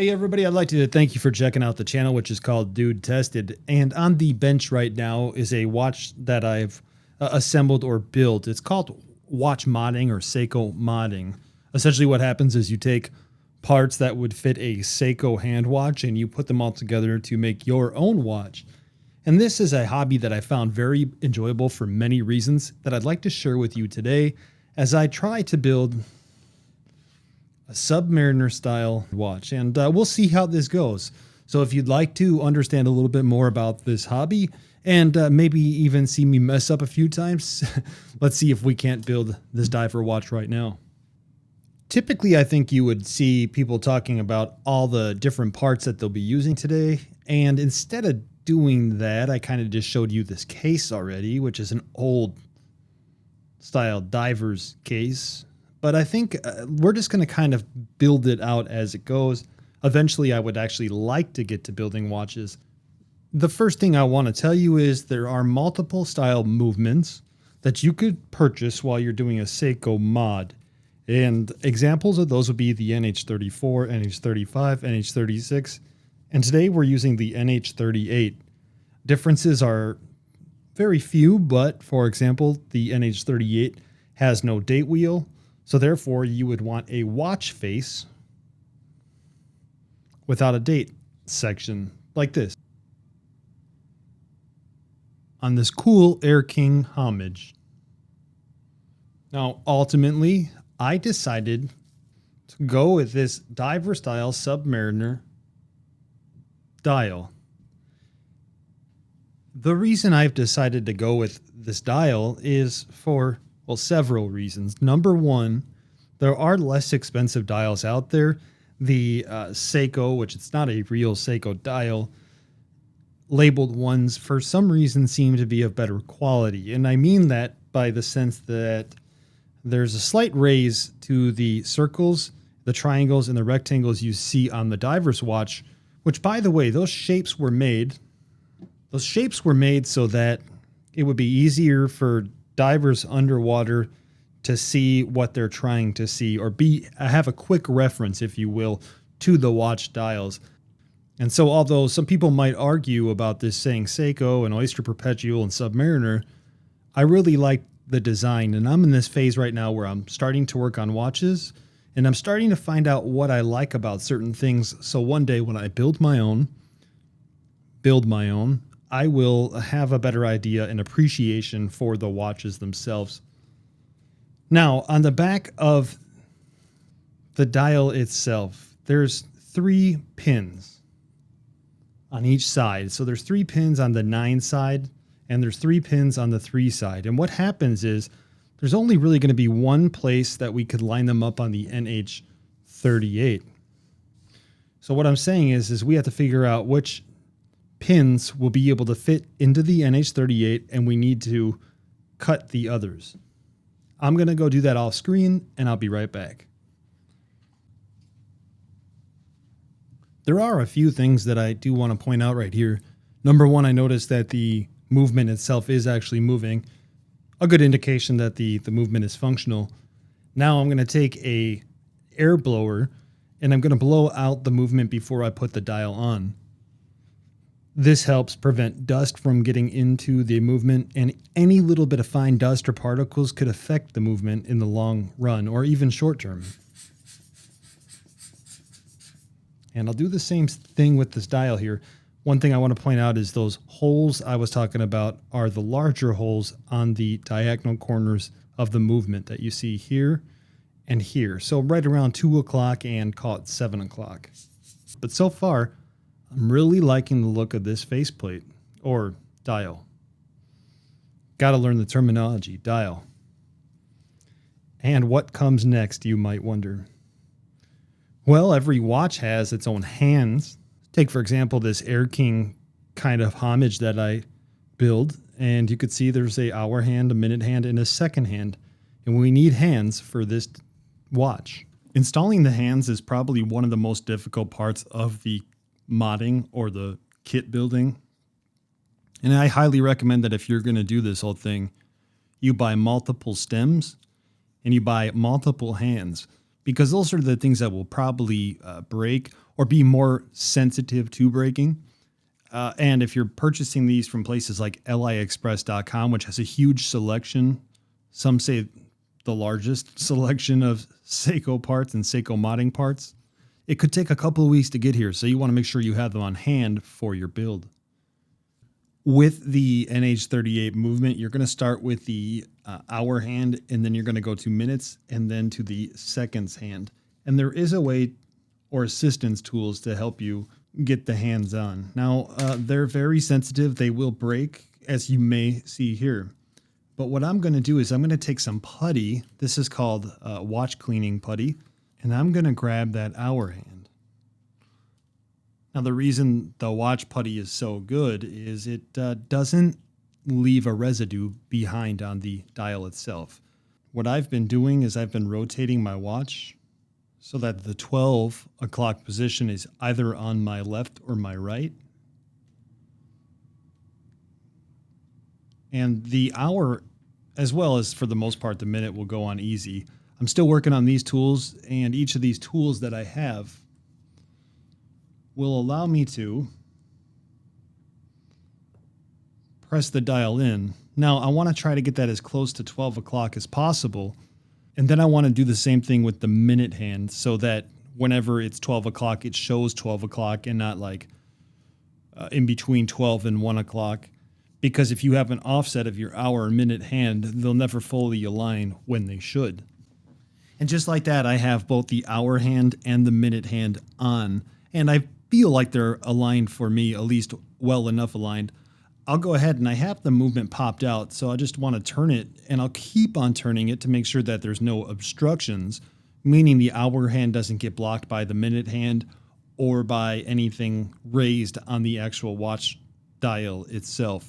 Hey everybody, I'd like to thank you for checking out the channel, which is called Dude Tested. And on the bench right now is a watch that I've assembled or built. It's called watch modding or Seiko modding. Essentially what happens is you take parts that would fit a Seiko hand watch and you put them all together to make your own watch. And this is a hobby that I found very enjoyable for many reasons that I'd like to share with you today as I try to build a Submariner style watch, and we'll see how this goes. So if you'd like to understand a little bit more about this hobby and maybe even see me mess up a few times, let's see if we can't build this diver watch right now. Typically, I think you would see people talking about all the different parts that they'll be using today. And instead of doing that, I kind of just showed you this case already, which is an old style diver's case. But I think we're just going to kind of build it out as it goes. Eventually, I would actually like to get to building watches. The first thing I want to tell you is there are multiple style movements that you could purchase while you're doing a Seiko mod. And examples of those would be the NH34, NH35, NH36. And today we're using the NH38. Differences are very few, but for example, the NH38 has no date wheel. So therefore, you would want a watch face without a date section like this on this cool Air King homage. Now, ultimately, I decided to go with this diver style Submariner dial. The reason I've decided to go with this dial is for, well, several reasons. Number one, there are less expensive dials out there. The Seiko, which it's not a real Seiko dial, labeled ones for some reason seem to be of better quality. And I mean that by the sense that there's a slight raise to the circles, the triangles, and the rectangles you see on the diver's watch, which, by the way, those shapes were made so that it would be easier for divers underwater to see what they're trying to see, or have a quick reference, if you will, to the watch dials. And so although some people might argue about this saying Seiko and Oyster Perpetual and Submariner, I really like the design. And I'm in this phase right now where I'm starting to work on watches and I'm starting to find out what I like about certain things. So one day when I build my own, I will have a better idea and appreciation for the watches themselves. Now, on the back of the dial itself, there's 3 pins on each side. So there's 3 pins on the 9 side, and there's 3 pins on the 3 side. And what happens is there's only really going to be one place that we could line them up on the NH38. So what I'm saying is we have to figure out which pins will be able to fit into the NH38, and we need to cut the others. I'm going to go do that off screen, and I'll be right back. There are a few things that I do want to point out right here. Number one, I noticed that the movement itself is actually moving, a good indication that the movement is functional. Now I'm going to take a air blower, and I'm going to blow out the movement before I put the dial on. This helps prevent dust from getting into the movement, and any little bit of fine dust or particles could affect the movement in the long run or even short term. And I'll do the same thing with this dial here. One thing I want to point out is those holes I was talking about are the larger holes on the diagonal corners of the movement that you see here and here. So right around 2 o'clock and call it 7 o'clock. But so far, I'm really liking the look of this faceplate, or dial. Got to learn the terminology, dial. And what comes next, you might wonder. Well, every watch has its own hands. Take, for example, this Air King kind of homage that I build, and you could see there's a hour hand, a minute hand, and a second hand. And we need hands for this watch. Installing the hands is probably one of the most difficult parts of the modding or the kit building. And I highly recommend that if you're going to do this whole thing, you buy multiple stems and you buy multiple hands, because those are the things that will probably break or be more sensitive to breaking. And if you're purchasing these from places like AliExpress.com, which has a huge selection, some say the largest selection of Seiko parts and Seiko modding parts, it could take a couple of weeks to get here. So you want to make sure you have them on hand for your build. With the NH38 movement, you're going to start with the hour hand, and then you're going to go to minutes and then to the seconds hand. And there is a way or assistance tools to help you get the hands on. Now, they're very sensitive. They will break, as you may see here. But what I'm going to do is I'm going to take some putty. This is called watch cleaning putty. And I'm going to grab that hour hand. Now, the reason the watch putty is so good is it doesn't leave a residue behind on the dial itself. What I've been doing is I've been rotating my watch so that the 12 o'clock position is either on my left or my right. And the hour, as well as for the most part, the minute will go on easy. I'm still working on these tools, and each of these tools that I have will allow me to press the dial in. Now, I want to try to get that as close to 12 o'clock as possible. And then I want to do the same thing with the minute hand so that whenever it's 12 o'clock, it shows 12 o'clock and not like in between 12 and 1 o'clock. Because if you have an offset of your hour or minute hand, they'll never fully align when they should. And just like that, I have both the hour hand and the minute hand on. And I feel like they're aligned for me, at least well enough aligned. I'll go ahead and I have the movement popped out, so I just want to turn it, and I'll keep on turning it to make sure that there's no obstructions, meaning the hour hand doesn't get blocked by the minute hand or by anything raised on the actual watch dial itself.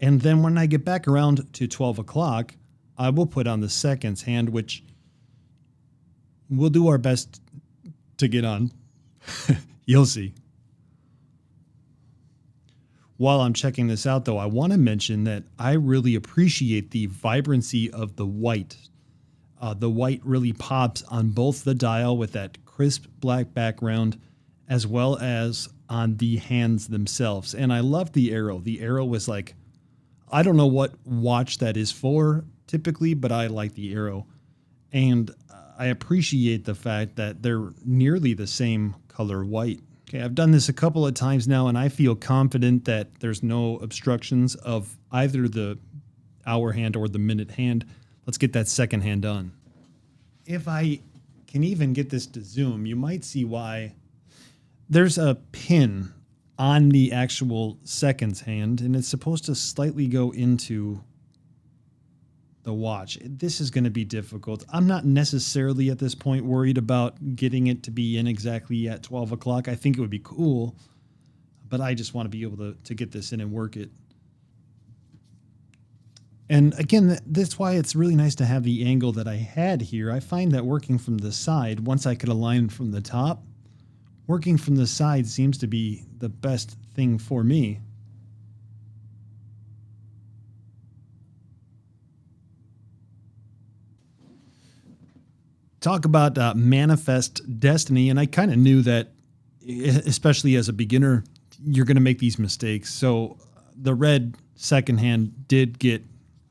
And then when I get back around to 12 o'clock, I will put on the seconds hand, which we'll do our best to get on. You'll see. While I'm checking this out, though, I want to mention that I really appreciate the vibrancy of the white. The white really pops on both the dial with that crisp black background, as well as on the hands themselves. And I love the arrow. The arrow was like, I don't know what watch that is for typically, but I like the arrow. And I appreciate the fact that they're nearly the same color white. Okay, I've done this a couple of times now, and I feel confident that there's no obstructions of either the hour hand or the minute hand. Let's get that second hand on. If I can even get this to zoom, you might see why there's a pin on the actual seconds hand, and it's supposed to slightly go into the watch. This is going to be difficult. I'm not necessarily at this point worried about getting it to be in exactly at 12 o'clock. I think it would be cool, but I just want to be able to get this in and work it. And again, that's why it's really nice to have the angle that I had here. I find that working from the side, once I could align from the top, working from the side seems to be the best thing for me. Talk about manifest destiny, and I kind of knew that, especially as a beginner, you're going to make these mistakes. So the red second hand did get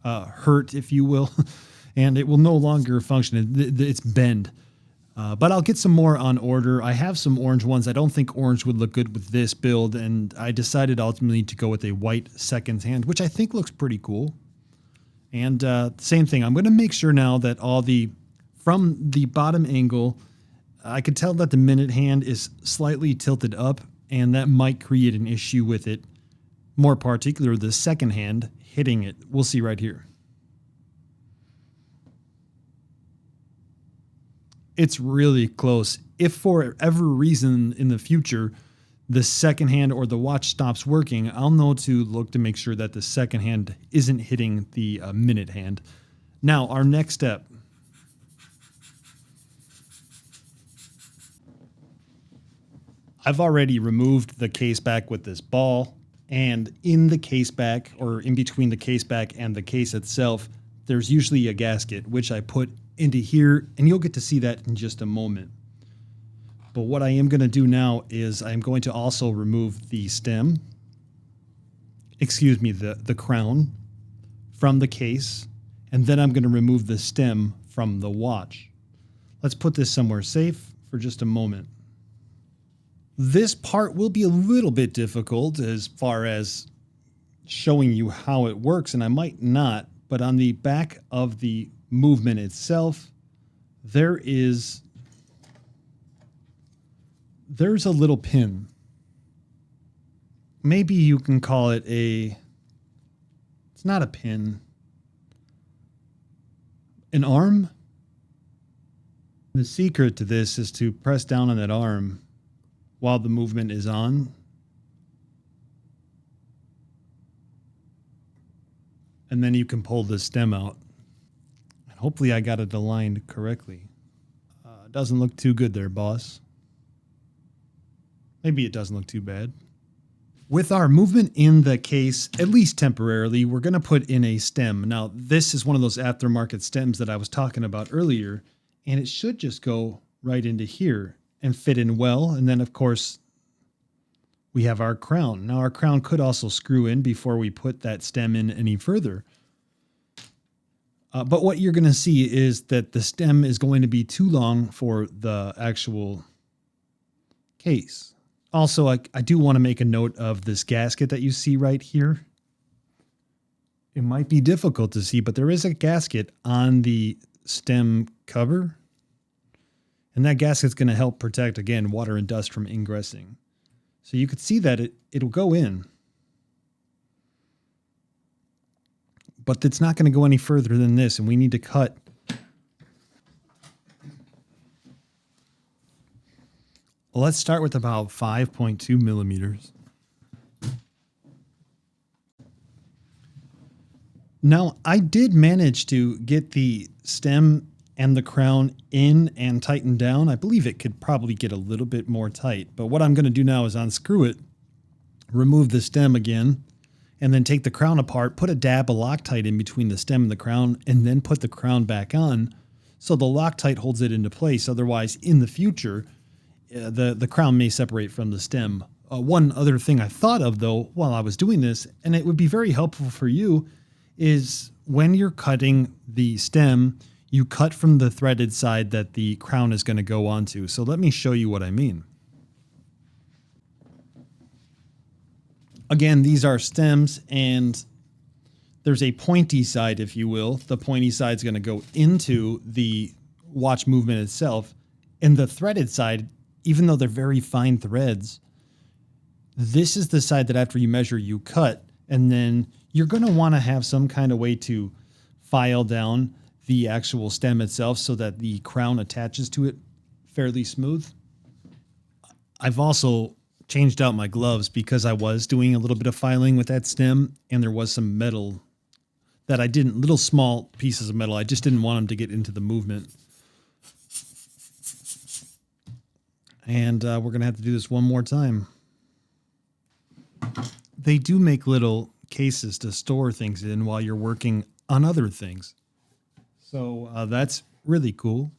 hurt, if you will, and it will no longer function. It's bend. But I'll get some more on order. I have some orange ones. I don't think orange would look good with this build, and I decided ultimately to go with a white seconds hand, which I think looks pretty cool. And same thing. I'm going to make sure now that from the bottom angle, I could tell that the minute hand is slightly tilted up, and that might create an issue with it. More particular, the second hand hitting it. We'll see right here. It's really close. If for whatever reason in the future, the second hand or the watch stops working, I'll know to look to make sure that the second hand isn't hitting the minute hand. Now, our next step. I've already removed the case back with this ball, and in the case back, or in between the case back and the case itself, there's usually a gasket, which I put into here, and you'll get to see that in just a moment. But what I am going to do now is I'm going to also remove the stem, excuse me, the crown from the case, and then I'm going to remove the stem from the watch. Let's put this somewhere safe for just a moment. This part will be a little bit difficult as far as showing you how it works, and I might not, but on the back of the movement itself, there's a little pin. Maybe you can call it it's not a pin, an arm. The secret to this is to press down on that arm while the movement is on. And then you can pull the stem out. And hopefully I got it aligned correctly. Doesn't look too good there, boss. Maybe it doesn't look too bad. With our movement in the case, at least temporarily, we're going to put in a stem. Now, this is one of those aftermarket stems that I was talking about earlier, and it should just go right into here and fit in well. And then, of course, we have our crown. Now, our crown could also screw in before we put that stem in any further. But what you're going to see is that the stem is going to be too long for the actual case. Also, I do want to make a note of this gasket that you see right here. It might be difficult to see, but there is a gasket on the stem cover. And that gasket's going to help protect, again, water and dust from ingressing. So you could see that it'll go in. But it's not going to go any further than this, and we need to cut. Well, let's start with about 5.2 millimeters. Now, I did manage to get the stem and the crown in and tighten down. I believe it could probably get a little bit more tight, but what I'm going to do now is unscrew it, remove the stem again, and then take the crown apart, put a dab of Loctite in between the stem and the crown, and then put the crown back on so the Loctite holds it into place. Otherwise, in the future, the crown may separate from the stem. One other thing I thought of, though, while I was doing this, and it would be very helpful for you, is when you're cutting the stem, you cut from the threaded side that the crown is going to go onto. So let me show you what I mean. Again, these are stems, and there's a pointy side, if you will. The pointy side is going to go into the watch movement itself. And the threaded side, even though they're very fine threads, this is the side that after you measure, you cut. And then you're going to want to have some kind of way to file down the actual stem itself so that the crown attaches to it fairly smooth. I've also changed out my gloves because I was doing a little bit of filing with that stem, and there was some metal that I didn't, little small pieces of metal. I just didn't want them to get into the movement. And we're going to have to do this one more time. They do make little cases to store things in while you're working on other things. So that's really cool.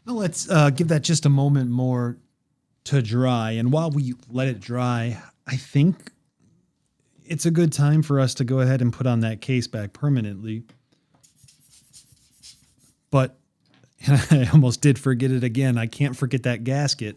Now let's give that just a moment more to dry. And while we let it dry, I think it's a good time for us to go ahead and put on that case back permanently. But I almost did forget it again. I can't forget that gasket.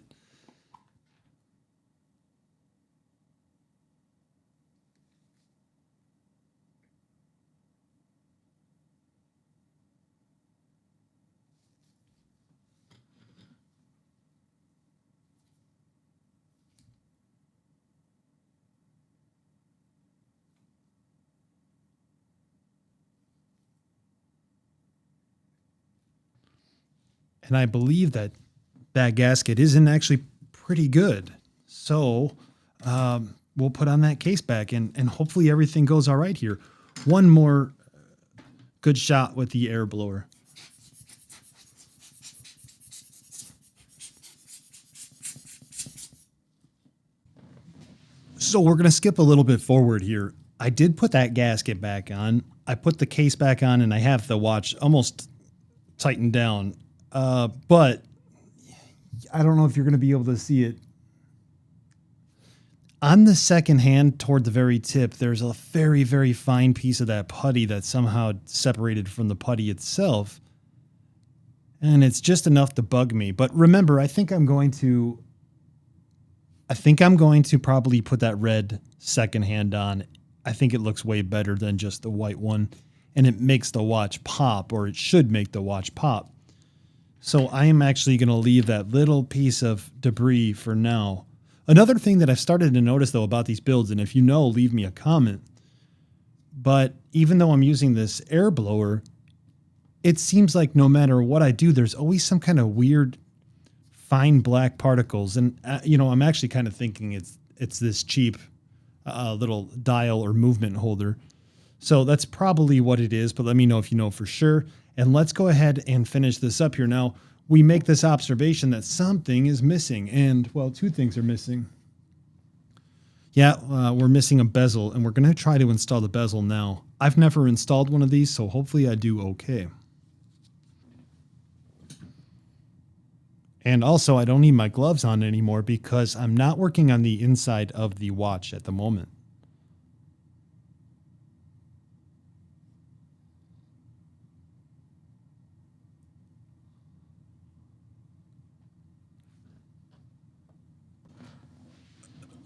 And I believe that that gasket isn't actually pretty good. So we'll put on that case back, and hopefully everything goes all right here. One more good shot with the air blower. So we're going to skip a little bit forward here. I did put that gasket back on. I put the case back on, and I have the watch almost tightened down. But I don't know if you're going to be able to see it. On the second hand, toward the very tip, there's a very, very fine piece of that putty that's somehow separated from the putty itself. And it's just enough to bug me. But remember, I think I'm going to probably put that red second hand on. I think it looks way better than just the white one. And it makes the watch pop, or it should make the watch pop. So I am actually going to leave that little piece of debris for now. Another thing that I've started to notice, though, about these builds, and if you know, leave me a comment, but even though I'm using this air blower, it seems like no matter what I do, there's always some kind of weird fine black particles. And, I'm actually kind of thinking it's this cheap little dial or movement holder. So that's probably what it is, but let me know if you know for sure. And let's go ahead and finish this up here. Now, we make this observation that something is missing. And, well, two things are missing. Yeah, we're missing a bezel, and we're going to try to install the bezel now. I've never installed one of these, so hopefully I do okay. And also, I don't need my gloves on anymore because I'm not working on the inside of the watch at the moment.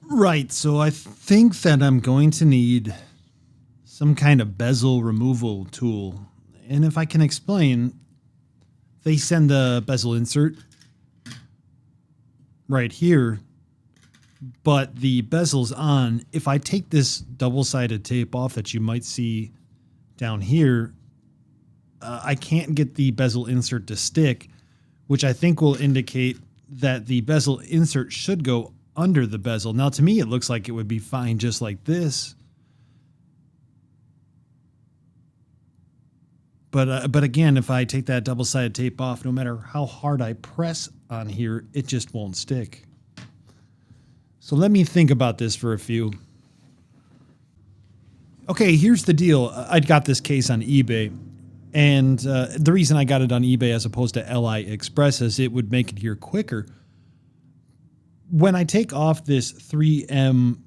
Right, so I think that I'm going to need some kind of bezel removal tool. And if I can explain, they send the bezel insert right here, but the bezel's on. If I take this double-sided tape off that you might see down here, I can't get the bezel insert to stick, which I think will indicate that the bezel insert should go under the bezel. Now, to me, it looks like it would be fine just like this. But again, if I take that double-sided tape off, no matter how hard I press on here, it just won't stick. So let me think about this for a few. Okay, here's the deal. I got this case on eBay. And the reason I got it on eBay as opposed to AliExpress is it would make it here quicker. When I take off this 3M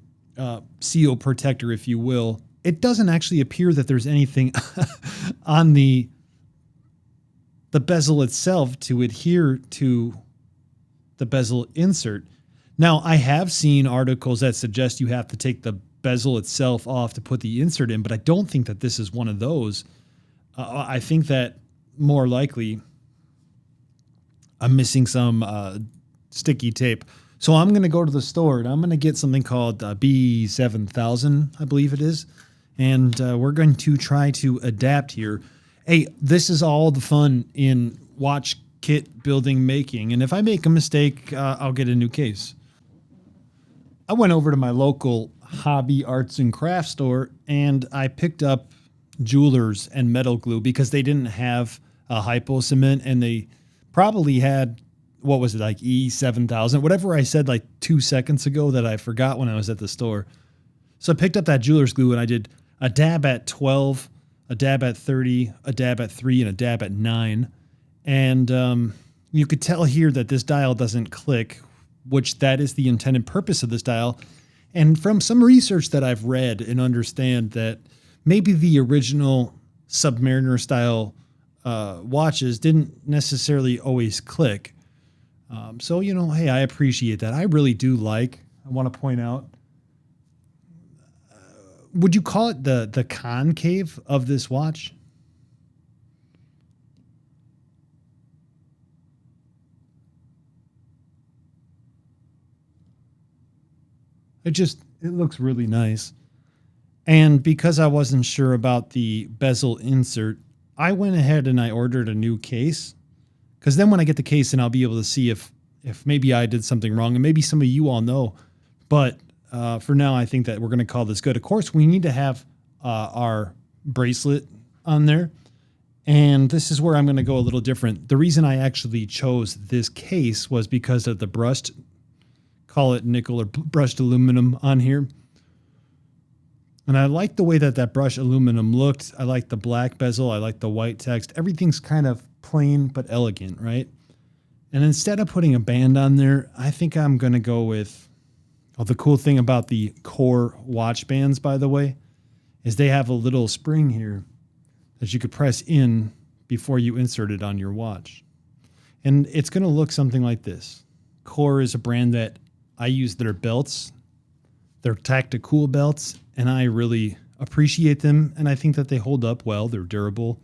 seal protector, if you will, it doesn't actually appear that there's anything on the bezel itself to adhere to the bezel insert. Now, I have seen articles that suggest you have to take the bezel itself off to put the insert in, but I don't think that this is one of those. I think that more likely I'm missing some sticky tape. So I'm going to go to the store and I'm going to get something called B7000, I believe it is. And we're going to try to adapt here. Hey, this is all the fun in watch kit building making. And if I make a mistake, I'll get a new case. I went over to my local hobby arts and craft store and I picked up jewelers and metal glue because they didn't have a hypo cement and they probably had, what was it, like E7000, whatever I said like 2 seconds ago that I forgot when I was at the store. So I picked up that jeweler's glue and I did a dab at 12, a dab at 30, a dab at 3, and a dab at 9. And you could tell here that this dial doesn't click, which that is the intended purpose of this dial. And from some research that I've read and understand that maybe the original Submariner style watches didn't necessarily always click. So, hey, I appreciate that. I really do I want to point out, would you call it the concave of this watch? It looks really nice. And because I wasn't sure about the bezel insert, I went ahead and I ordered a new case. Because then when I get the case, then I'll be able to see if maybe I did something wrong. And maybe some of you all know. But for now, I think that we're going to call this good. Of course, we need to have our bracelet on there. And this is where I'm going to go a little different. The reason I actually chose this case was because of the brushed, call it nickel or brushed aluminum on here. And I like the way that brushed aluminum looked. I like the black bezel. I like the white text. Everything's kind of plain but elegant, right? And instead of putting a band on there, I think I'm going to go with, well, the cool thing about the Core watch bands, by the way, is they have a little spring here that you could press in before you insert it on your watch. And it's going to look something like this. Core is a brand that I use their belts. They're tactical belts, and I really appreciate them, and I think that they hold up well. They're durable.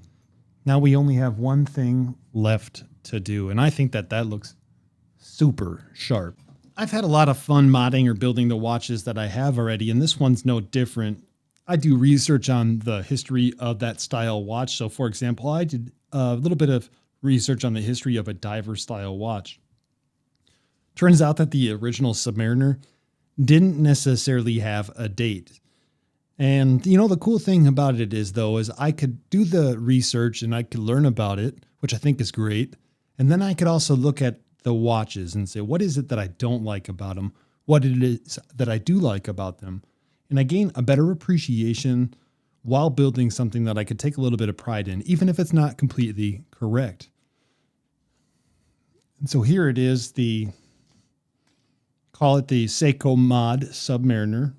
Now we only have one thing left to do, and I think that that looks super sharp. I've had a lot of fun modding or building the watches that I have already, and this one's no different. I do research on the history of that style watch. So, for example, I did a little bit of research on the history of a diver style watch. Turns out that the original Submariner didn't necessarily have a date. And, you know, the cool thing about it is, though, is I could do the research and I could learn about it, which I think is great. And then I could also look at the watches and say, what is it that I don't like about them? What it is that I do like about them? And I gain a better appreciation while building something that I could take a little bit of pride in, even if it's not completely correct. And so here it is, call it the Seiko Mod Submariner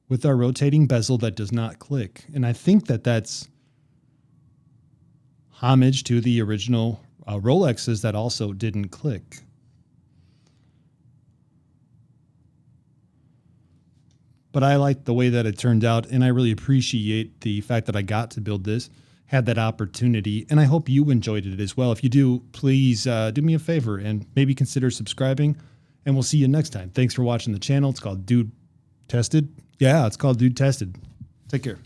with our rotating bezel that does not click. And I think that that's homage to the original Rolexes that also didn't click. But I like the way that it turned out, and I really appreciate the fact that I got to build this, had that opportunity, and I hope you enjoyed it as well. If you do, please do me a favor and maybe consider subscribing, and we'll see you next time. Thanks for watching the channel. It's called Dude Tested. Yeah, it's called Dude Tested. Take care.